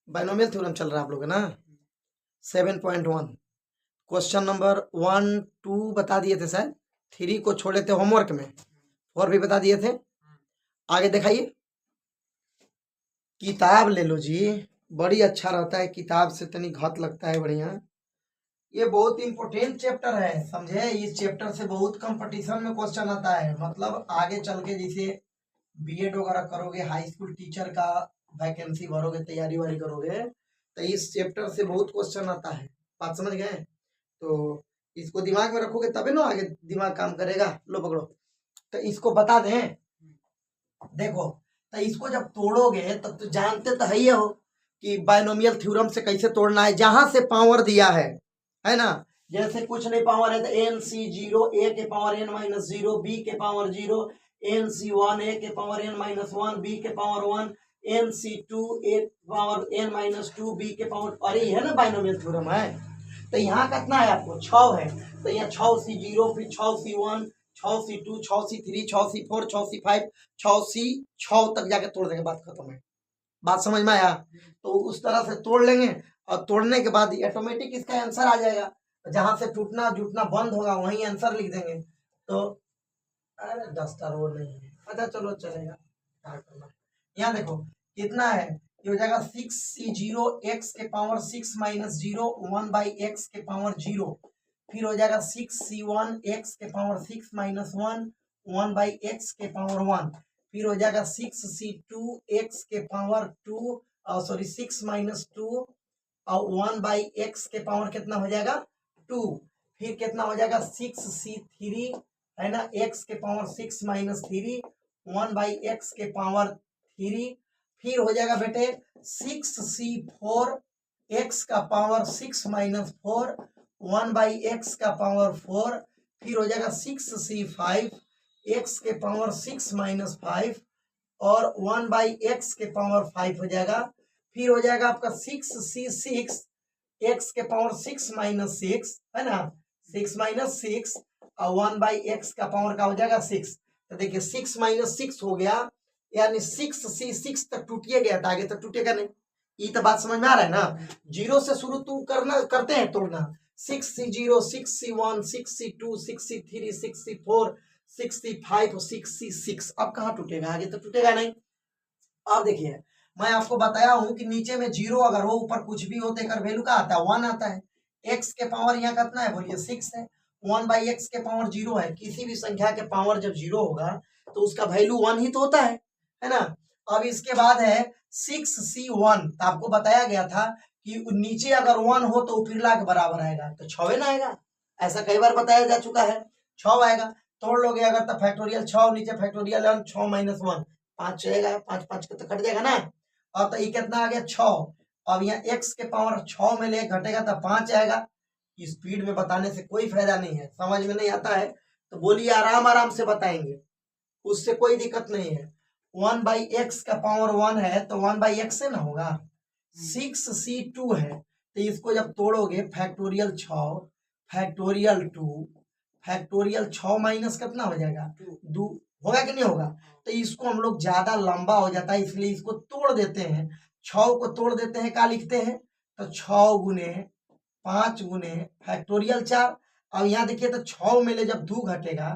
Binomial theorem चल रहा है आप लोग ना। 7.1 क्वेश्चन नंबर 1 2 बता दिए थे शायद, 3 को छोड़े थे होमवर्क में, 4 भी बता दिए थे। आगे दिखाइए, किताब ले लो जी, बड़ी अच्छा रहता है किताब से, तनी घात लगता है बढ़िया। ये बहुत इंपॉर्टेंट चैप्टर है, समझे। इस चैप्टर से बहुत कंपटीशन में क्वेश्चन आता है, मतलब आगे चल के जैसे बीएड वगैरह करोगे, हाई स्कूल टीचर का वैकेंसी भरोगे, तैयारी वारी करोगे, तो इस चैप्टर से बहुत क्वेश्चन आता है। बात समझ गए? तो इसको दिमाग में रखोगे तभी ना आगे दिमाग काम करेगा। लो पकड़ो, तो इसको बता दें। देखो, तो इसको जब तोड़ोगे तब तो जानते तो है हो कि बाइनोमियल थ्योरम से कैसे तोड़ना है। जहां से पावर दिया है ना, जैसे कुछ नहीं पावर है तो एन सी जीरो, ए के power N minus zero, B के power zero, N C one, A के power N minus one, B के power one, N C two, A power N minus two, B के power, अरे है ना binomial theorem है। तो यहाँ कितना है आपको 6 है, तो यहाँ 6C0, फिर 6C1, 6C2, 6C3, 6C4, 6C5, 6C6 तक जाके तोड़ देंगे, बात खत्म है। बात समझ में आया? तो उस तरह से तोड़ लेंगे और तोड़ने के बाद ऑटोमेटिक इसका आंसर आ जाएगा। जहां से टूटना जुटना बंद होगा वहीं आंसर लिख देंगे। तो अरे डस्टर वो नहीं है, अच्छा चलो चलेगा, क्या करना। यहाँ देखो कितना है, ये हो जाएगा 6C0 x के पावर 6 माइनस 0 1 बाई एक्स के पावर 0, फिर हो जाएगा 6C1 x के पावर 6 माइनस 1 1 बाई एक्स के पावर 1, फिर हो जाएगा 6C2 x के पावर 2 सॉरी 6 माइनस 2 और 1 बाई एक्स के पावर कितना हो जाएगा 2, फिर कितना हो जाएगा 6C3 है ना, x के पावर 6 माइनस 3 1 बाई एक्स के पावर 3, फिर हो जाएगा बेटे 6C4 x का पावर 6 माइनस 4 1 बाई एक्स का पावर 4, फिर हो जाएगा 6C5 x के पावर 6 माइनस 5 और 1 बाई एक्स के पावर 5 हो जाएगा, फिर हो जाएगा आपका 6C6 x के पावर 6 माइनस 6 है ना, 6 माइनस 6 और 1 बाई एक्स का पावर का हो जाएगा 6। तो देखिए 6 माइनस 6 हो गया, यानी 6C6 तक टूटिए गया था, आगे तक टूटेगा नहीं। ये तो बात समझ में आ रहा है ना। जीरो से शुरू तू करना करते हैं तोड़ना, 6C0, 6C1, 6C2, 6C3, 6C4, 6C5, 6C6, अब कहाँ टूटेगा, आगे तो टूटेगा नहीं। अब देखिए मैं आपको बताया हूं कि नीचे में जीरो अगर हो, ऊपर कुछ भी हो तो एक वैल्यू का आता है 1 आता है। एक्स के पावर यहाँ कितना है बोलिए 6 है, 1 बाई एक्स के पावर 0 है। किसी भी संख्या के पावर जब 0 होगा तो उसका वैल्यू 1 ही तो होता है ना। अब इसके बाद है 6C1, तो आपको बताया गया था कि नीचे अगर 1 हो तो फिर ला के बराबर आएगा, तो 6 ना आएगा, ऐसा कई बार बताया जा चुका है, 6 आएगा। तोड़ लोगे अगर तो फैक्टोरियल 6 नीचे फैक्टोरियल 6 माइनस 1 5 आएगा, 5 5 का तो कट जाएगा ना। अब तो ये कितना आ गया 6, अब यहाँ x के पावर 6 में ले घटेगा तो 5 आएगा। स्पीड में बताने से कोई फायदा नहीं है, समझ में नहीं आता है तो बोलिए आराम आराम से बताएंगे, उससे कोई दिक्कत नहीं है। 1 बाई एक्स का पावर 1 है तो 1 बाई एक्स से ना होगा। 6C2 है तो इसको जब तोड़ोगे फैक्टोरियल 6 फैक्टोरियल 2 फैक्टोरियल 6 माइनस कितना हो जाएगा 2, होगा कि नहीं होगा। तो इसको हम लोग ज्यादा लंबा हो जाता है इसलिए इसको तोड़ देते हैं, 6 को तोड़ देते हैं, क्या लिखते हैं तो 6 गुने 5 गुने फैक्टोरियल 4। अब यहाँ देखिए तो 6 में ले जब 2 घटेगा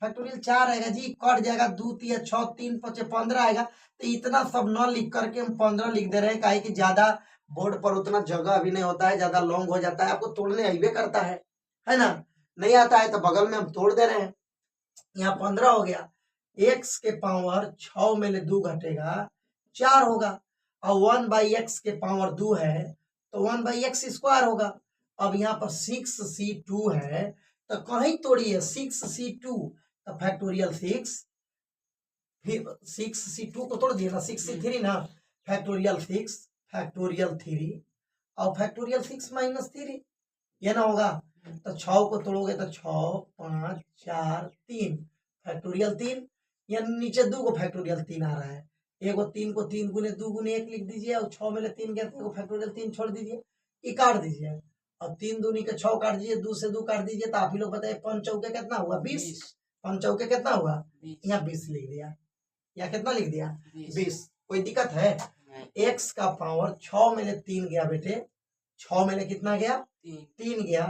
फैक्टोरियल 4 आएगा जी, कट जाएगा 2 3 6 3 5 15 आएगा। तो इतना सब न लिख करके हम 15 लिख दे रहे हैं, काहे कि ज्यादा बोर्ड पर उतना जगह भी नहीं होता है, ज्यादा लॉन्ग हो जाता है, आपको तोड़ने आइबे करता है ना, नहीं आता है तो बगल में हम तोड़ दे रहे हैं। यहाँ 15 हो गया, एक्स के पावर 6 में ले 2 घटेगा 4 होगा, और 1 बाई एक्स के पावर 2 है तो 1 बाई एक्स स्क्वायर होगा। अब यहाँ पर 6C2 है तो कहीं तोड़िए 6C2 तो फैक्टोरियल 6, फिर 6C2 को तोड़ दिए ना 6C3 ना, फैक्टोरियल 6 फैक्टोरियल 3 और फैक्टोरियल 6 माइनस 3, ये ना होगा। तो 6 को तोड़ोगे तो 6 5 4 3 फैक्टोरियल 3, या नीचे 2 को फैक्टोरियल 3 आ रहा है, एगो 3 को 3 गुने 2 गुने 1 लिख दीजिए और 6 में ले 3 गया तो फैक्टोरियल 3 छोड़ दीजिए, ये काट दीजिए और 3 दूनी के 6 काट दीजिए, 2 से 2 काट दीजिए, तो आप ही लोग बताइए 5 चौके कितना हुआ 20, 5 चौके कितना हुआ, यहाँ 20 लिख दिया, या कितना लिख दिया 20, कोई दिक्कत है x का पावर 6 में 3 गया बेटे, 6 में कितना गया, 3 गया,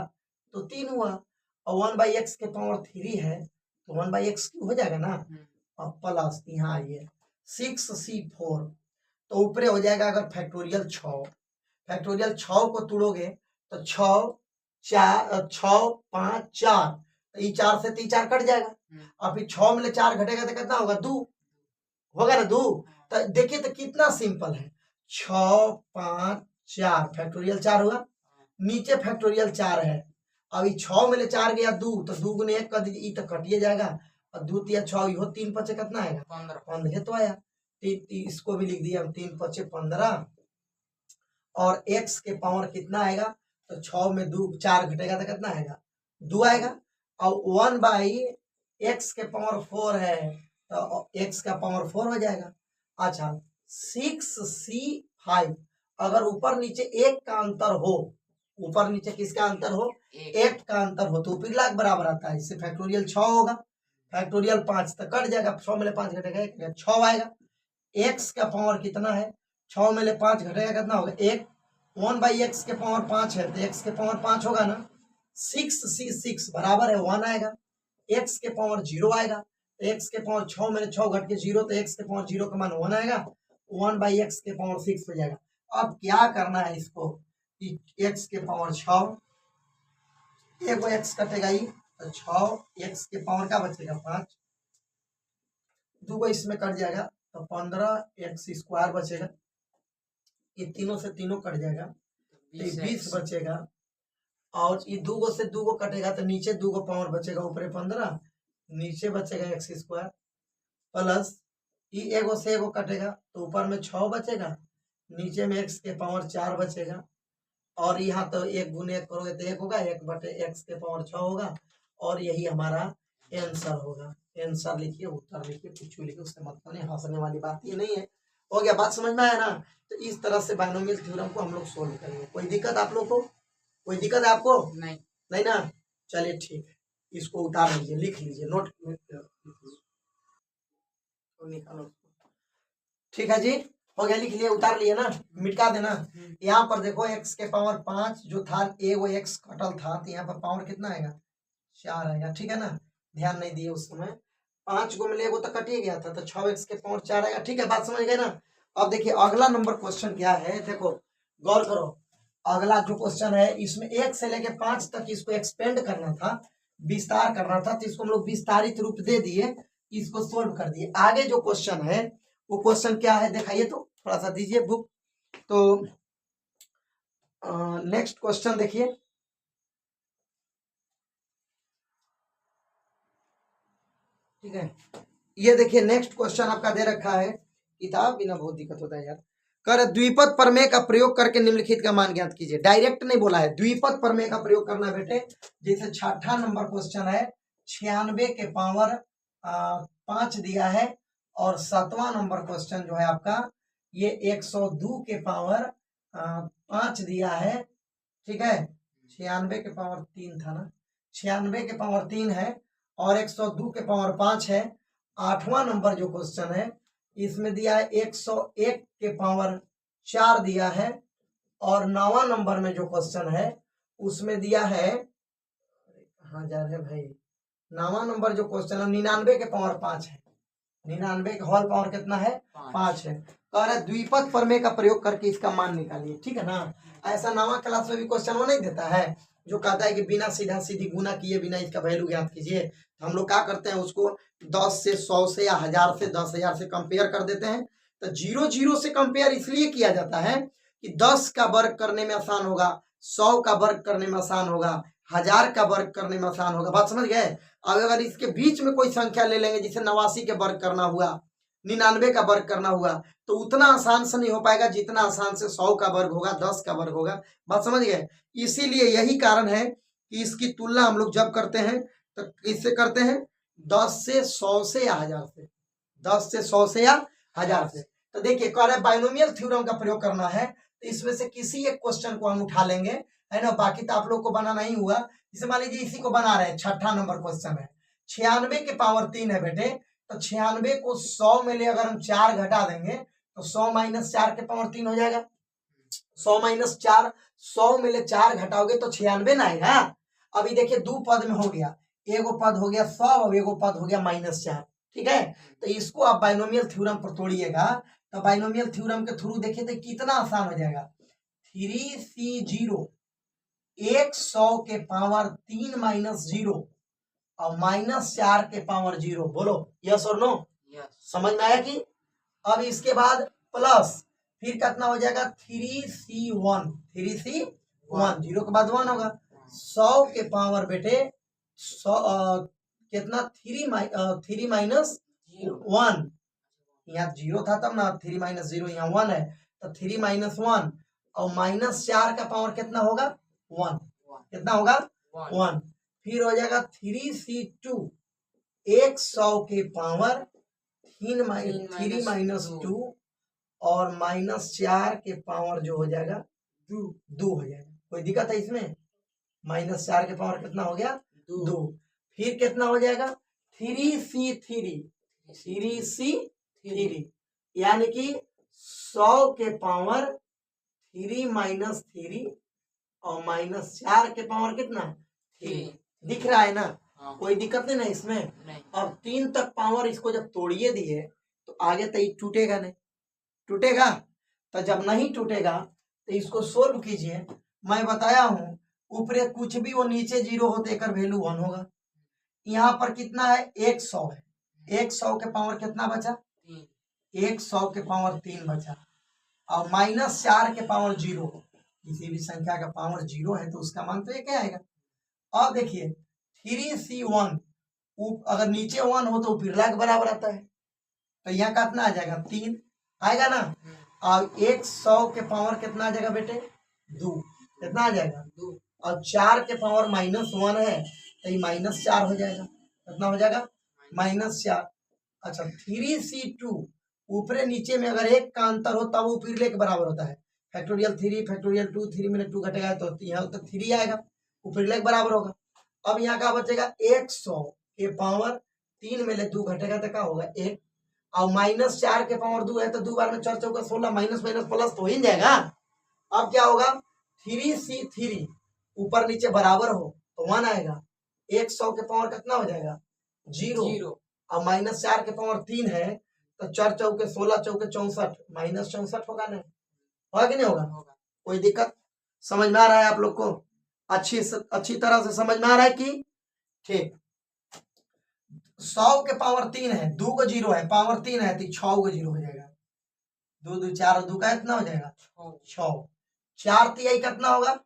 तो 3 हुआ। और 1/x के पावर 3 है तो 1/x हो जाएगा ना। अब प्लस यहाँ आइए 6c4, तो ऊपरे हो जाएगा अगर फैक्टोरियल 6, फैक्टोरियल 6 को तोड़ोगे तो 6 5 4, तो ये 4 से 3 4 कट जाएगा। और फिर 6 में 4 घटेगा तो कितना होगा, 2 होगा ना, 2। तो देखिए तो कितना सिंपल है, 6 5 4 फैक्टोरियल 4 हुआ, नीचे फैक्टोरियल 4 है। अब 6 में 4 गया 2, तो 2 गुने 1 कर दीजिए, तो कटिए जाएगा। और 2 तिया 6, इहो 3 पचे कितना आएगा, 15 तो आया। इसको भी लिख दिया हम, 3 पचे 15। और x के पावर कितना आएगा, तो 6 में 2 4 घटेगा तो कितना आएगा, 2 आएगा। और 1/x के पावर 4 है तो x का पावर 4 हो जाएगा। अच्छा 6c5, अगर ऊपर नीचे 1 का अंतर हो, ऊपर नीचे किसका अंतर हो, 1 का अंतर हो, तो ऊपरी लाख बराबर आता है, इससे फैक्टोरियल 6 होगा, फैक्टोरियल 5 तो कट जाएगा, 6 में 5 घटेगा 1, 6 आएगा। x का पावर कितना है, 6 में 5 घटेगा कितना होगा, 1। 1/x के पावर 5 है तो x के पावर 5 होगा ना। 6c6 बराबर है 1 आएगा। x के पावर 0 आएगा, तो x के पावर 6 में 6 घट के 0, तो x के पावर 0 का मान 1 आएगा। 1/x के पावर 6 हो जाएगा। अब क्या करना है इसको, x के पावर 6, एक x कटेगा ही, तो 6 x के पावर का बचेगा 5, 2 इसमें कट जाएगा तो 15x² बचेगा, ये तीनों से तीनों कट जाएगा तो 20 बचेगा। और ये 2 से 2 कटेगा तो नीचे 2 पावर बचेगा, ऊपर 15, नीचे बचेगा x² प्लस ये 1 से 1 कटेगा तो ऊपर में 6 बचेगा, नीचे में x के पावर 4 बचेगा। और यहाँ तो 1 गुने 1 करोगे तो 1 होगा, 1/x के पावर 6 होगा, और यही हमारा आंसर होगा। आंसर लिखिए, उत्तर लिखिए, कुछ लिखिए, उससे मतलब नहीं, हंसने वाली बात ये नहीं है। हो गया, बात समझ में आया ना। तो इस तरह से बायनोमियल थ्योरम को हम लोग सोल्व करेंगे। कोई दिक्कत आप लोग को, कोई दिक्कत है आपको, नहीं ना। चलिए ठीक है, इसको उतार लीजिए, लिख लीजिए, नोट निकालो। ठीक है जी, हो गया, लिख लिए, उतार लिए ना, मिटा देना। यहाँ पर देखो x के पावर 5 जो था, वो x कटल था, तो यहाँ पर पावर कितना आएगा, 4 आएगा। ठीक है ना, ध्यान नहीं दिए उस समय, 5 को मिले वो तो कट ही गया था, तो 6x के पावर 4 आएगा। ठीक है, बात समझ गए ना। अब देखिए अगला नंबर क्वेश्चन क्या है, देखो गौर करो। अगला जो क्वेश्चन है, इसमें 1 से लेके 5 तक इसको एक्सपेंड करना था, विस्तार करना था, तो इसको हम लोग विस्तारित रूप दे दिए, इसको सोल्व कर दिए। आगे जो क्वेश्चन है वो क्वेश्चन क्या है, दिखाइए तो, थोड़ा सा दीजिए बुक। तो नेक्स्ट क्वेश्चन देखिए, ठीक है, ये देखिए नेक्स्ट क्वेश्चन आपका दे रखा है, किताब बिना बहुत दिक्कत होता है यार। कर द्विपद प्रमेय का प्रयोग करके निम्नलिखित का मान ज्ञात कीजिए। डायरेक्ट नहीं बोला है, द्विपद प्रमेय का प्रयोग करना बेटे। जैसे 6ठा नंबर क्वेश्चन है, 96 के पावर 5 दिया है, और 7वां नंबर क्वेश्चन जो है आपका, ये 102 के पावर 5 दिया है। ठीक है, 96 के पावर 3 था ना, 96 के पावर 3 है, और 102 के पावर 5 है। 8वां नंबर जो क्वेश्चन है, इसमें दिया है 101 के पावर 4 दिया है, और 9वां नंबर में जो क्वेश्चन है उसमें दिया है, कहाँ जा रहे भाई, 9वां नंबर जो क्वेश्चन है 99 के पावर 5 है, 99 का होल पावर कितना है, 5 है। कह रहे द्विपद प्रमेय का प्रयोग करके इसका मान निकालिए। ठीक है ना, ऐसा 9वां क्लास में भी क्वेश्चन वो नहीं देता है, जो कहता है कि बिना सीधा सीधी गुना किए बिना इसका वैल्यू ज्ञात कीजिए। हम लोग क्या करते हैं, उसको 10 से 100 से या 1000 से 10,000 से कंपेयर कर देते हैं। तो 0 से कंपेयर इसलिए किया जाता है कि 10 का वर्ग करने में आसान होगा, 100 का वर्ग करने में आसान होगा, 1000 का वर्ग करने में आसान होगा। बात समझ गए। अब अगर इसके बीच में कोई संख्या ले लेंगे, जिसे 89 के वर्ग करना हुआ, 99 का वर्ग करना हुआ, तो उतना आसान से नहीं हो पाएगा जितना आसान से 100 का वर्ग होगा, 10 का वर्ग होगा। बात समझ गए। इसीलिए यही कारण है कि इसकी तुलना हम लोग जब करते हैं तो किससे करते हैं, 10 से 100 से या 1000 से, 10 से 100 से या 1000 से। तो देखिए कह रहे बाइनोमियल थ्योरम का प्रयोग करना है, तो इसमें से किसी एक क्वेश्चन को हम उठा लेंगे, है ना, बाकी तो आप लोग को बनाना ही हुआ। जैसे मान लीजिए इसी को बना रहे हैं, 6ठा नंबर क्वेश्चन है, 96 के पावर 3 है बेटे, तो 96 को 100 में ले अगर हम 4 घटा देंगे तो 100 माइनस 4 के पावर 3 हो जाएगा। 100 माइनस 4, 100 में ले 4 घटाओगे तो 96 ना आएगा। अभी देखिए दो पद में हो गया, एगो पद हो गया 100 और एगो पद हो गया -4। ठीक है, तो इसको आप बाइनोमियल थ्योरम पर तोड़िएगा तो बाइनोमियल थ्योरम के थ्रू देखिए तो कितना आसान हो जाएगा। 3C0 एक 100 के पावर 3 माइनस 0 और -4 के पावर 0। बोलो यस और नो, समझ में आया कि? अब इसके बाद प्लस फिर कितना हो जाएगा 3C1, 3C1 0 के बाद 1 होगा। 100 के पावर बेटे 100 कितना 3 माइनस 1, यहाँ 0 था तब ना, 3 माइनस 0 यहाँ 1 है तो 3 माइनस 1 और -4 का पावर कितना होगा 1, कितना होगा 1। फिर हो जाएगा 3C2 एक 100 के पावर 3 माइनस 2 और -4 के पावर जो हो जाएगा 2 हो जाएगा। कोई दिक्कत है इसमें? -4 के पावर कितना हो गया 2। फिर कितना हो जाएगा 3C3 यानी कि 100 के पावर 3 माइनस 3 और -4 के पावर कितना 3। दिख रहा है ना? कोई दिक्कत नहीं ना इसमें? अब 3 तक पावर इसको जब तोड़िए दिए तो आगे तो टूटेगा नहीं, टूटेगा? तो जब नहीं टूटेगा तो इसको सोल्व कीजिए। मैं बताया हूं ऊपरे कुछ भी वो नीचे 0 हो तो एक वैल्यू 1 होगा। यहाँ पर कितना है 100 है, 100 के पावर कितना बचा 100 के पावर 3 बचा और -4 के पावर 0। किसी भी संख्या का पावर 0 है तो उसका मान तो ये क्या आएगा। अब देखिए 3C1 अगर नीचे 1 हो तो बिरला के बराबर आता है तो यहाँ कितना आ जाएगा 3 आएगा ना। और 100 के पावर कितना आ जाएगा बेटे 2, कितना आ जाएगा 2 और 4 के पावर -1 है तो ये -4 हो जाएगा। कितना हो जाएगा -4। अच्छा 3C2 ऊपरे नीचे में अगर एक का अंतर हो तब वो पिरले के बराबर होता है। फैक्टोरियल 3 फैक्टोरियल 2, 3 में 2 घटेगा तो यहाँ तक 3 आएगा, वो पिरले के बराबर होगा। अब यहाँ का बचेगा 100 के पावर 3 में 2 घटेगा तो क्या होगा 1 और -4 के पावर 2 है तो 2 बार में 4 चौका 16 माइनस माइनस प्लस तो ही जाएगा। अब क्या होगा 3C3 ऊपर नीचे बराबर हो तो 1 आएगा। 100 के पावर कितना हो जाएगा 0 और -4 के पावर 3 है तो 4 चौके 16 चौके 64 -64 होगा नहीं, होगा कि नहीं होगा? कोई दिक्कत? समझ में आ रहा है आप लोग को? अच्छी तरह से समझ में आ रहा है कि? ठीक। 100 के पावर 3 है, 2 को 0 है, पावर 3 है तो 6 को 0 हो जाएगा। 2 2 4 2 का कितना हो जाएगा 6। 4 तिहाई कितना होगा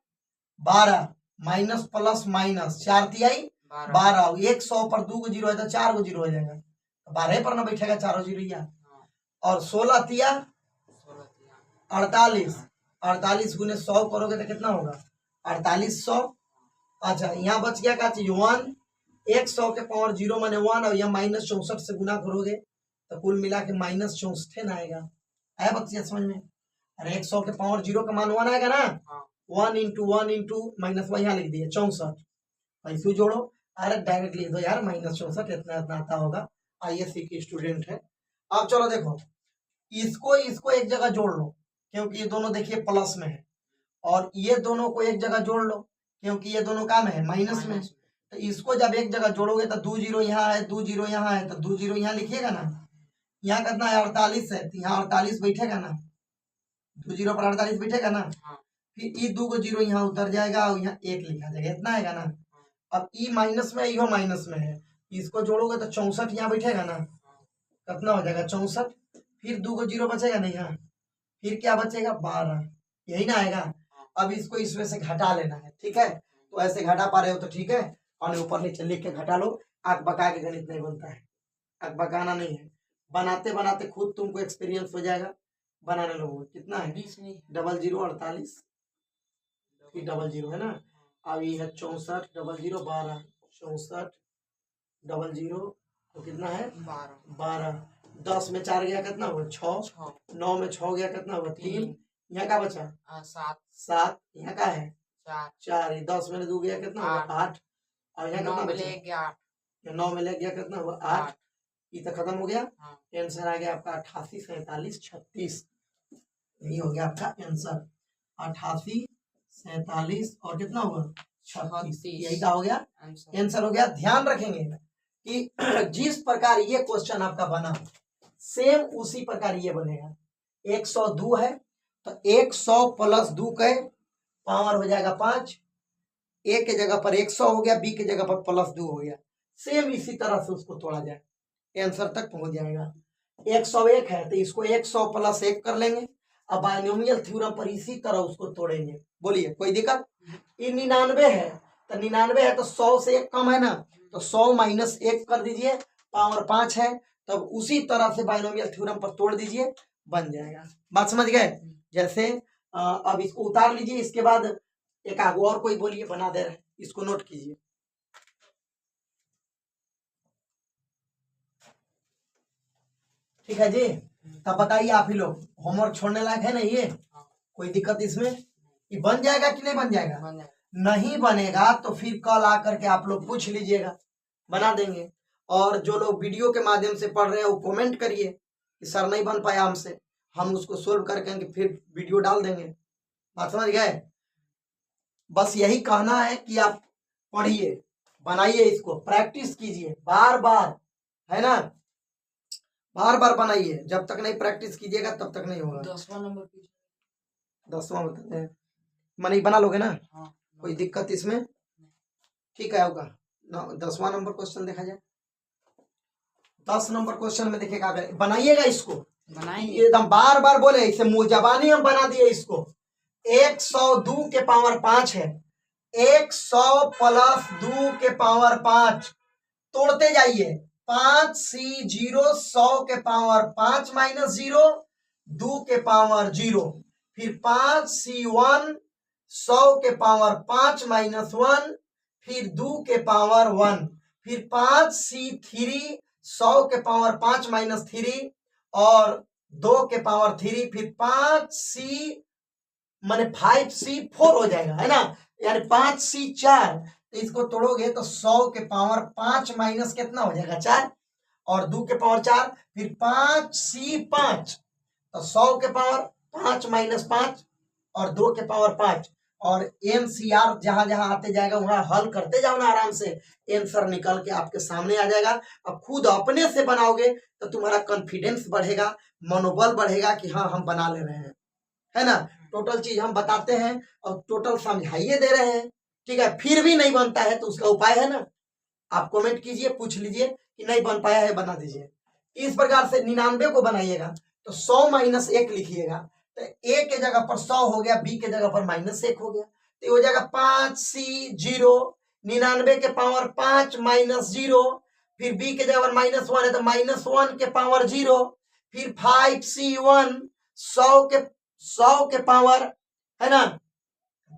12 माइनस प्लस माइनस 4 तिहाई 12। 100 पर 2 को 0 है तो 4 को 0 हो जाएगा, 12 पर ना बैठेगा 4 0। और 16 तिया 48, 48 गुने 100 करोगे तो कितना होगा 4800। अच्छा यहाँ बच गया क्या चीज 1। 100 के पावर 0 माने 1 और यहाँ -64 से गुना करोगे तो कुल मिला के -64 ना आएगा। आया बच्चे समझ में? अरे 100 के पावर 0 का मान 1 आएगा ना। 1 इंटू 1 इंटू माइनस यहाँ लिख दिए 64, ऐसे जोड़ो। अरे डायरेक्ट लिख दो यार -64 इतना इतना आता होगा। ISC की स्टूडेंट है। अब चलो देखो इसको एक जगह जोड़ लो क्योंकि ये दोनों देखिए प्लस में है और ये दोनों को एक जगह जोड़ लो क्योंकि ये दोनों काम है माइनस में। तो इसको जब एक जगह जोड़ोगे तो 2 0 यहाँ है, 2 0 यहाँ है तो 2 0 यहाँ लिखिएगा ना। यहाँ कितना है 48 है तो यहाँ 48 बैठेगा ना, 2 0 पर 48 बैठेगा ना। फिर ई 2 को 0 यहाँ उतर जाएगा और यहाँ 1 लिखा जाएगा, इतना आएगा ना। अब ई माइनस में इहो माइनस में है, इसको जोड़ोगे तो 64 यहाँ बैठेगा ना, कितना हो जाएगा 64। फिर 2 को 0 बचेगा नहीं यहाँ, फिर क्या बचेगा 12, यही ना आएगा। अब इसको इसमें से घटा लेना है, ठीक है। तो ऐसे घटा पा रहे हो तो ठीक है, और ऊपर नीचे लिख के घटा लो। आंख बका के गणित नहीं बनता है, आंख बकाना नहीं है, बनाते बनाते खुद तुमको एक्सपीरियंस हो जाएगा। बनाने लोगों कितना है 00 48 फिर 00 है ना। अब ये है 64 00 12 64 00 तो कितना है 12। 10 में 4 गया कितना हुआ 6। 9 में 6 गया कितना हुआ 3। यहाँ का बचा 7। यहाँ का है 4। 10 में 2 गया कितना हुआ 8 और यहाँ कितना बचा 9 में ले गया कितना हुआ 8 ये तो खत्म हो गया। हाँ। आंसर आ गया आपका 88, 47, 36। यही हो गया आपका आंसर 88, 47 और कितना होगा 36। यही का हो गया आंसर हो गया। ध्यान रखेंगे कि जिस प्रकार ये क्वेश्चन आपका बना सेम उसी प्रकार ये बनेगा। 102 है तो 100 प्लस 2 के पावर हो जाएगा 5। ए के जगह पर 100 हो गया, बी के जगह पर प्लस 2 हो गया। सेम इसी तरह से उसको तोड़ा जाए, आंसर तक पहुंच जाएगा। 101 है तो इसको 100 प्लस 1 कर लेंगे। अब बाइनोमियल थ्योरम पर इसी तरह उसको तोड़ेंगे। बोलिए कोई दिक्कत? ये 99 है तो 99 है तो 100 से 1 कम है ना, तो 100 माइनस 1 कर दीजिए, पावर 5 है। तब उसी तरह से बाइनोमियल थ्योरम पर तोड़ दीजिए, बन जाएगा। बात समझ गए? जैसे अब इसको उतार लीजिए, इसके बाद एक आगू और कोई बोलिए, बना दे रहे, इसको नोट कीजिए। ठीक है जी, तब बताइए आप ही लोग, होमवर्क छोड़ने लायक है ना ये? कोई दिक्कत इसमें? ये बन जाएगा कि नहीं बन जाएगा? नहीं बनेगा तो फिर कल आकर के आप लोग पूछ लीजिएगा, बना देंगे। और जो लोग वीडियो के माध्यम से पढ़ रहे हैं वो कमेंट करिए कि सर नहीं बन पाया हमसे, हम उसको सोल्व करके फिर वीडियो डाल देंगे। बात समझ गए? बस यही कहना है कि आप पढ़िए, बनाइए, इसको प्रैक्टिस कीजिए बार बार, है ना? बार बार बनाइए, जब तक नहीं प्रैक्टिस कीजिएगा तब तक नहीं होगा। 10वां नंबर 10वां बताते हैं, मनी बना लोगे ना? हाँ। कोई दिक्कत इसमें? ठीक है होगा। 10वां नंबर क्वेश्चन देखा जाए। 10 नंबर क्वेश्चन में देखिएगा, बनाइएगा इसको, बनाइए एकदम बार बार बोले, इसे मुंह जबानी हम बना दिए इसको। 102 के पावर 5 है, 100 प्लस 2 के पावर 5, तोड़ते जाइए। 5 सी 0, 100 के पावर 5 माइनस 0, 2 के पावर 0, फिर 5 सी 1, 100 के पावर 5 माइनस 1, फिर 2 के पावर 1, फिर 5 सी 3, 100 के पावर 5 माइनस 3 और 2 के पावर 3, फिर 5 सी माने 5 सी 4 हो जाएगा, है ना? यानी 5 सी 4, तो इसको तोड़ोगे तो 100 के पावर 5 माइनस कितना हो जाएगा 4 और 2 के पावर 4, फिर 5 सी 5, तो 100 के पावर 5 माइनस 5 और 2 के पावर 5 और एनसीआर जहां जहां आते जाएगा वहां हल करते जाओ ना आराम से, आंसर निकल के आपके सामने आ जाएगा। अब खुद अपने से बनाओगे तो तुम्हारा कॉन्फिडेंस बढ़ेगा, मनोबल बढ़ेगा कि हाँ हम बना ले रहे हैं, है ना? टोटल चीज हम बताते हैं और टोटल समझाइए दे रहे हैं, ठीक है? फिर भी नहीं बनता है तो उसका उपाय है ना, आप कमेंट कीजिए, पूछ लीजिए कि नहीं बन पाया है, बना दीजिए। इस प्रकार से 99 को बनाइएगा तो 100 माइनस 1 लिखिएगा, तो ए के जगह पर 100 हो गया, बी के जगह पर माइनस 1 हो गया, तो हो जाएगा 5 सी 0, 99 के पावर 5 माइनस 0, फिर बी के जगह पर माइनस 1 है तो माइनस 1 के पावर 0, फिर 5 सी 1, 100 के पावर, है ना,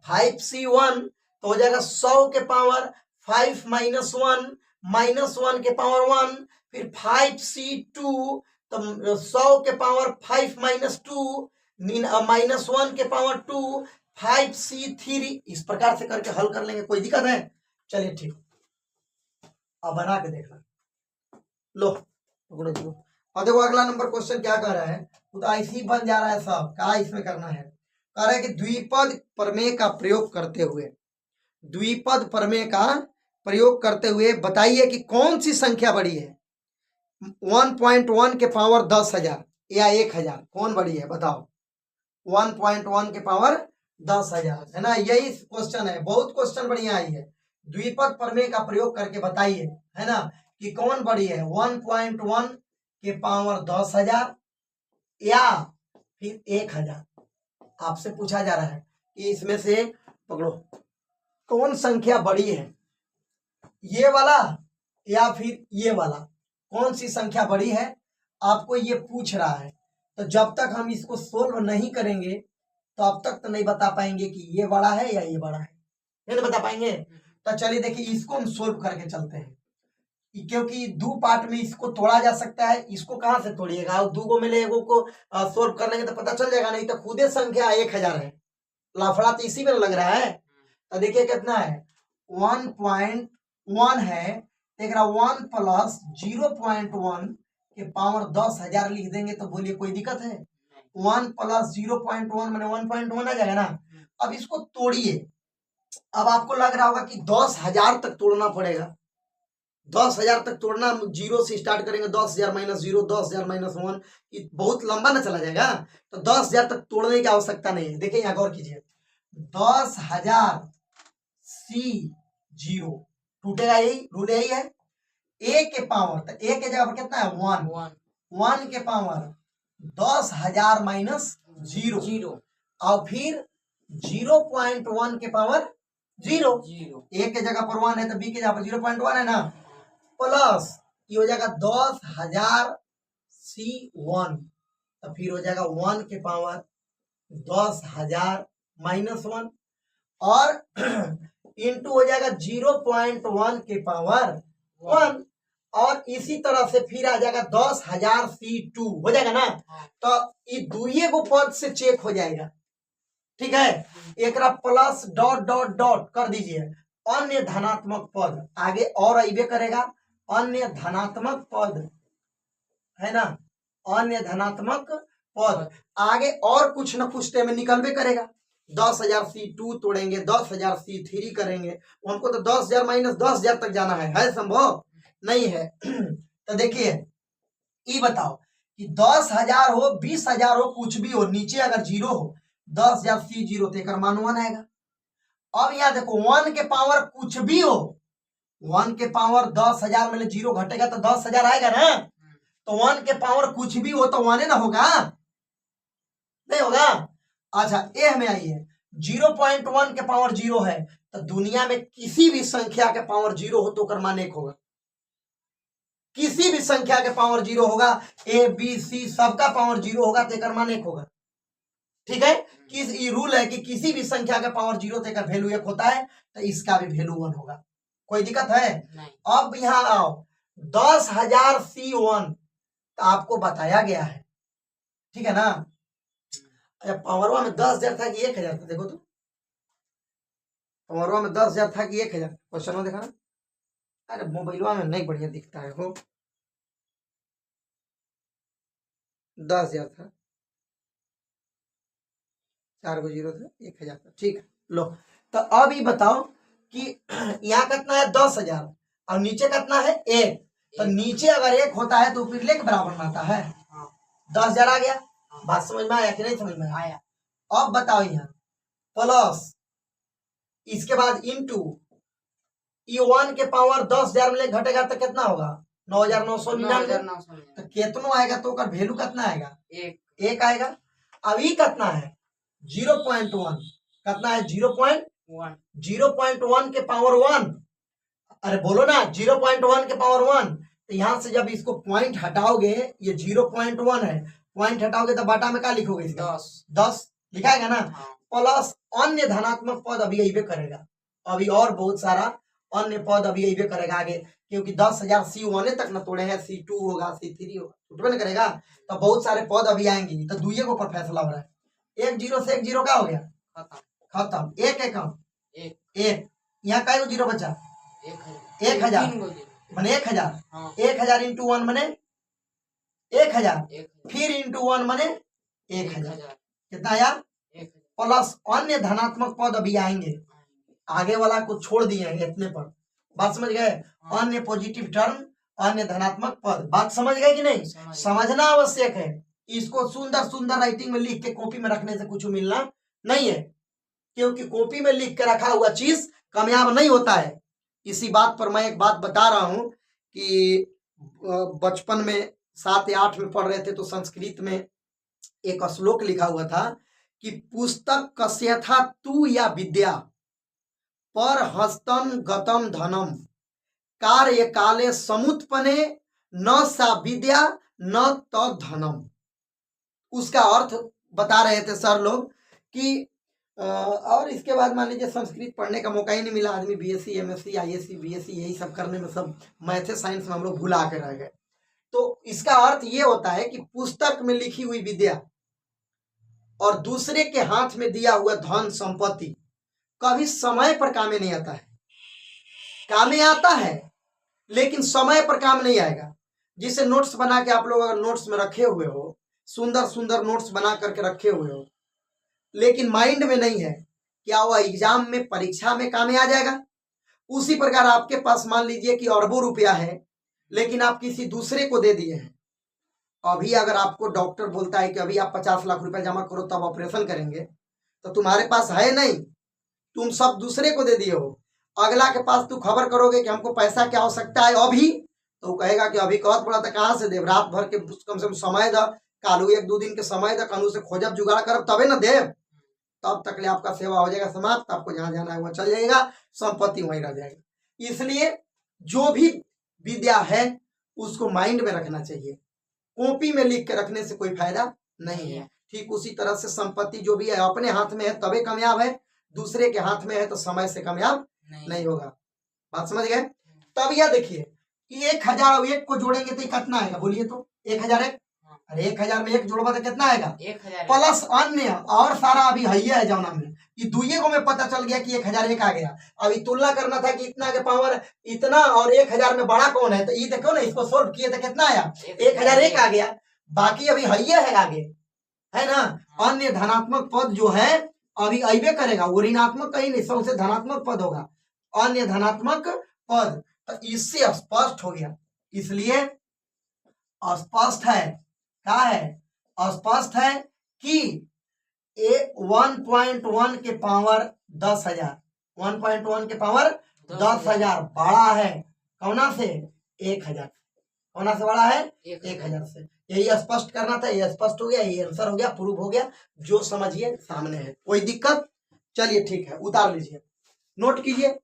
5 सी 1 तो हो जाएगा 100 के पावर 5 माइनस 1, माइनस 1 के पावर 1, फिर 5 सी 2 तो 100 के पावर 5 माइनस 2, माइनस 1 के पावर 2, 5 सी 3, इस प्रकार से करके हल कर लेंगे। कोई दिक्कत है? चलिए ठीक, अब बना के देखना। लो और देखो अगला नंबर क्वेश्चन क्या कर रहा है, तो ऐसे ही बन जा रहा है सब, क्या इसमें करना है? कह रहा है कि द्विपद प्रमेय का प्रयोग करते हुए, द्विपद प्रमेय का प्रयोग करते हुए बताइए कि कौन सी संख्या बड़ी है, 1.1 के पावर 10,000 या 1,000, कौन बड़ी है बताओ? 1.1 के पावर 10,000, है ना? यही क्वेश्चन है, बहुत क्वेश्चन बढ़िया आई है। द्विपद प्रमेय का प्रयोग करके बताइए, है ना, कि कौन बड़ी है, 1.1 के पावर 10,000 या फिर 1,000। आपसे पूछा जा रहा है कि इसमें से पकड़ो कौन संख्या बड़ी है, ये वाला या फिर ये वाला, कौन सी संख्या बड़ी है, आपको ये पूछ रहा है। तो जब तक हम इसको सोल्व नहीं करेंगे तो अब तक तो नहीं बता पाएंगे कि ये बड़ा है या ये बड़ा है, नहीं बता पाएंगे। तो चलिए देखिए, इसको हम सोल्व करके चलते हैं, क्योंकि दो पार्ट में इसको तोड़ा जा सकता है। इसको कहां से तोड़िएगा, दो गो मिले, एगो को सोल्व कर लेंगे तो पता चल जाएगा, नहीं तो खुदे संख्या 1,000 है, लाफड़ा तो इसी में लग रहा है। तो देखिए कितना है, 1.1 है, 1 प्लस 0.1 के पावर 10,000 लिख देंगे तो बोलिए कोई दिक्कत है? 1 प्लस 0.1 मैंने 1.1 आ जाएगा ना। अब इसको तोड़िए। अब आपको लग रहा होगा कि 10,000 तक तोड़ना पड़ेगा। 10,000 तक तोड़ना, जीरो से स्टार्ट करेंगे, 10,000 माइनस जीरो, 10,000 माइनस 1, बहुत लंबा ना चला जाएगा। तो 10,000 तक तोड़ने की आवश्यकता नहीं है। देखिए यहाँ गौर कीजिए, 10,000 C0 टूटेगा, यही रूल यही है। ए के पावर, तो ए के जगह पर कितना है 1, 1 के पावर 10,000 माइनस जीरो, और फिर 0.1 के पावर जीरो। ए के जगह पर 1 है तो बी के जगह पर 0.1 है ना, प्लस ये हो जाएगा 10,000 C1, तो फिर हो जाएगा 1 के पावर 10,000 माइनस 1, और इंटू हो जाएगा 0.1 के पावर 1, और इसी तरह से फिर आ जाएगा 10,000 C2 हो जाएगा ना। तो ये दुइये को पद से चेक हो जाएगा, ठीक है। एक प्लस डॉट डॉट डॉट कर दीजिए, अन्य धनात्मक पद आगे और अइबे करेगा, अन्य धनात्मक पद है ना, अन्य धनात्मक पद आगे और कुछ न कुछ में निकलबे करेगा। 10,000 C2 तोड़ेंगे, 10,000 C3 करेंगे, उनको तो 10,000 माइनस 10,000 तक जाना है संभव नहीं है। तो देखिए ये बताओ कि 10,000 हो, 20,000 हो, कुछ भी हो, नीचे अगर जीरो हो, 10,000 C0 तो एक मान 1 आएगा। अब यहाँ देखो 1 के पावर कुछ भी हो, 1 के पावर 10,000 में जीरो घटेगा तो 10,000 आएगा ना। तो 1 के पावर कुछ भी हो तो 1 ना होगा, नहीं होगा। अच्छा ए हमें आइए, 0.1 के पावर 0 है तो दुनिया में किसी भी संख्या के पावर 0 हो तो कर मान 1 होगा। किसी भी संख्या के पावर 0 होगा, ए बी सी सबका पावर 0 होगा तो एक मान 1 होगा, ठीक है। किस रूल है कि किसी भी संख्या का पावर 0 तो एक वैल्यू 1 होता है, तो इसका भी वैल्यू 1 होगा। कोई दिक्कत है नहीं। अब यहाँ आओ 10,000 C1 तो आपको बताया गया है, ठीक है ना। पावरवा में 10,000 था कि 1,000 था, देखो तो पावरवा में 10,000 था कि 1,000, क्वेश्चन देखा ना। अरे मोबाइलवा में नहीं बढ़िया दिखता है, हो 10,000 था, 4 गो जीरो था, 1,000 था, ठीक है। लो तो अब ये बताओ कि यहाँ कितना है 10,000 और नीचे कितना है 1, तो नीचे अगर 1 होता है तो फिर लेके बराबर में आता है। 10,000 आ गया, बात समझ में आया कि नहीं समझ में आया? अब बताओ यहाँ प्लस इसके बाद इंटू ये 1 के पावर 10,000 में घटेगा तो कितना होगा 9,999, तो कितना आएगा तो वैल्यू कितना आएगा 1 आएगा। अब ये कितना है 0.1, कितना है 0.1 के पावर 1, अरे बोलो ना 0.1 के पावर 1, तो यहाँ से जब इसको पॉइंट हटाओगे, ये 0.1 है, पॉइंट हटाओगे तो बाटा में क्या लिखोगे इसका 10 लिखाएगा ना। प्लस अन्य धनात्मक पद अभी अइबे करेगा, अभी और बहुत सारा अन्य पद अभी अइबे करेगा आगे, क्योंकि 10,000 C1 तक न तोड़े हैं, C2 होगा, C3 होगा, छूटबे न करेगा, तो बहुत सारे पद अभी आएंगे। तो दुइये को पर फैसला हो रहा है, 1 0 से 1 0 का हो गया खत्म, 1 एकम 1, यहाँ का जीरो बचा 1,000 मैंने 1,000, 1,000 इंटू 1 मैंने 1,000, फिर इंटू 1 मैंने 1,000, कितना आया। प्लस अन्य धनात्मक पद अभी आएंगे, आगे वाला को छोड़ दिए हैं इतने पर, बात समझ गए। अन्य पॉजिटिव टर्म, अन्य धनात्मक पद, बात समझ गए कि नहीं? समझना आवश्यक है। इसको सुंदर सुंदर राइटिंग में लिख के कॉपी में रखने से कुछ मिलना नहीं है, क्योंकि कॉपी में लिख के रखा हुआ चीज कामयाब नहीं होता है। इसी बात पर मैं एक बात बता रहा हूं कि बचपन में 7 या 8 में पढ़ रहे थे तो संस्कृत में एक श्लोक लिखा हुआ था कि पुस्तक कस्यथा तू या विद्या पर हस्तम गतम धनम कार्य काले समुत्पने न सा विद्या न तो धनम। उसका अर्थ बता रहे थे सर लोग कि और इसके बाद मान लीजिए संस्कृत पढ़ने का मौका ही नहीं मिला, आदमी बीएससी एमएससी आईएससी बीएससी यही सब करने में, सब मैथ साइंस में हम लोग भुला के रह गए। तो इसका अर्थ ये होता है कि पुस्तक में लिखी हुई विद्या और दूसरे के हाथ में दिया हुआ धन संपत्ति कभी समय पर काम में नहीं आता है, काम में आता है लेकिन समय पर काम नहीं आएगा। जिसे नोट्स बना के आप लोग अगर नोट्स में रखे हुए हो, सुंदर सुंदर नोट्स बना करके रखे हुए हो, लेकिन माइंड में नहीं है, क्या वह एग्जाम में परीक्षा में काम में आ जाएगा? उसी प्रकार आपके पास मान लीजिए कि अरबों रुपया है, लेकिन आप किसी दूसरे को दे दिए हैं। अभी अगर आपको डॉक्टर बोलता है कि अभी आप 50 लाख रुपया जमा करो तब ऑपरेशन करेंगे, तो तुम्हारे पास है नहीं, तुम सब दूसरे को दे दिए हो। अगला के पास तू खबर करोगे कि हमको पैसा की आवश्यकता है अभी, तो वो कहेगा कि अभी कहत पड़ा था, कहाँ से देव, रात भर के कम से कम समय द, कालू 1-2 दिन के समय द, कानू से खोजब जुगाड़ करब तबे न देव। तब तक ले आपका सेवा हो जाएगा समाप्त, आपको जहां जाना है वहां चल जाएगा, संपत्ति वहीं रह जाएगी। इसलिए जो भी विद्या है उसको माइंड में रखना चाहिए, कॉपी में लिख के रखने से कोई फायदा नहीं है। ठीक उसी तरह से संपत्ति जो भी है अपने हाथ में है तबे कामयाब है, दूसरे के हाथ में है तो समय से कामयाब नहीं होगा। बात समझ गए? तब यह देखिए कि 1000 और 1 को जोड़ेंगे तो कितना आएगा, बोलिए तो 1001, अरे 1000 में 1 जोड़वा तो कितना आएगा, 1000 प्लस अन्य और सारा अभी है जौना में कि दुइये को में पता चल गया कि 1001 आ गया। अभी तुलना करना था कि इतना के पावर इतना और 1000 में बड़ा कौन है, तो ये देखो ना, इसको सोल्व किए तो कितना आया, 1001 आ गया। बाकी अभी है आगे, है ना। अन्य धनात्मक पद जो है अभी अबे करेगा, वो ऋणात्मक कहीं नहीं, सबसे धनात्मक पद होगा, अन्य धनात्मक पद। तो इससे स्पष्ट हो गया, इसलिए स्पष्ट है, क्या है, स्पष्ट है कि 1.1 के पावर 10,000, 1.1 के पावर 10,000 बड़ा है कौना से, 1000, कौना से बड़ा है, 1000 से। यही स्पष्ट करना था, ये स्पष्ट हो गया, ये आंसर हो गया, प्रूव हो गया, जो समझिए सामने है, कोई दिक्कत? चलिए ठीक है, उतार लीजिए, नोट कीजिए।